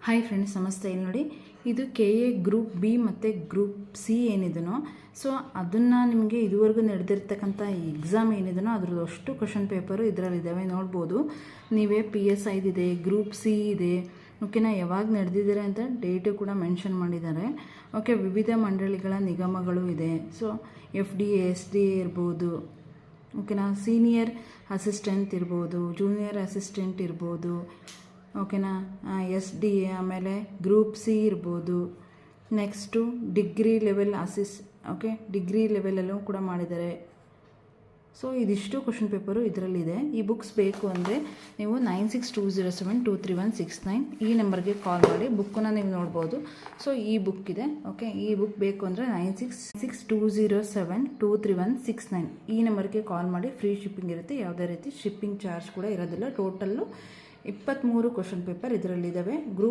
Hi friends, ನಮಸ್ತೆ. ಇಲ್ಲಿ ನೋಡಿ, ಇದು KA ಗ್ರೂಪ್ ಬಿ ಮತ್ತು ಗ್ರೂಪ್ ಸಿ ಏನಿದೆನೋ, ಸೊ ಅದನ್ನು ನಿಮಗೆ ಇದುವರೆಗೂ ನಡೆದಿರ್ತಕ್ಕಂಥ ಎಕ್ಸಾಮ್ ಏನಿದೆನೋ ಅದ್ರದ್ದು ಅಷ್ಟು ಕ್ವಶನ್ ಪೇಪರು ಇದರಲ್ಲಿದ್ದಾವೆ. ನೋಡ್ಬೋದು ನೀವೇ. PSI ಇದೆ, ಗ್ರೂಪ್ ಸಿ ಇದೆ. ಓಕೆನಾ, ಯಾವಾಗ ನಡೆದಿದ್ದಾರೆ ಅಂತ ಡೇಟು ಕೂಡ ಮೆನ್ಷನ್ ಮಾಡಿದ್ದಾರೆ. ಓಕೆ, ವಿವಿಧ ಮಂಡಳಿಗಳ ನಿಗಮಗಳು ಇದೆ. ಸೊ FDA SDA ಇರ್ಬೋದು. ಓಕೆನಾ, ಸೀನಿಯರ್ ಅಸಿಸ್ಟೆಂಟ್ ಇರ್ಬೋದು, ಜೂನಿಯರ್ ಅಸಿಸ್ಟೆಂಟ್ ಇರ್ಬೋದು. ಓಕೆನಾ, SDA, ಆಮೇಲೆ ಗ್ರೂಪ್ ಸಿ ಇರ್ಬೋದು. ನೆಕ್ಸ್ಟು ಡಿಗ್ರಿ ಲೆವೆಲ್ ಡಿಗ್ರಿ ಲೆವೆಲಲ್ಲೂ ಕೂಡ ಮಾಡಿದ್ದಾರೆ. ಸೊ ಇದಿಷ್ಟು ಕ್ವಶನ್ ಪೇಪರು ಇದರಲ್ಲಿದೆ. ಈ ಬುಕ್ಸ್ ಬೇಕು ಅಂದರೆ ನೀವು 9620723169 ಈ ನಂಬರ್ಗೆ ಕಾಲ್ ಮಾಡಿ ಬುಕ್ಕನ್ನು ನೀವು ನೋಡ್ಬೋದು. ಸೊ ಈ ಬುಕ್ ಇದೆ. ಓಕೆ, ಈ ಬುಕ್ ಬೇಕು ಅಂದರೆ 9620723169 ಈ ನಂಬರ್ಗೆ ಕಾಲ್ ಮಾಡಿ. ಫ್ರೀ ಶಿಪ್ಪಿಂಗ್ ಇರುತ್ತೆ, ಯಾವುದೇ ರೀತಿ ಶಿಪ್ಪಿಂಗ್ ಚಾರ್ಜ್ ಕೂಡ ಇರೋದಿಲ್ಲ. ಟೋಟಲ್ಲು 23 ಕ್ವಶನ್ ಪೇಪರ್ ಇದರಲ್ಲಿದ್ದಾವೆ. ಗ್ರೂಪ್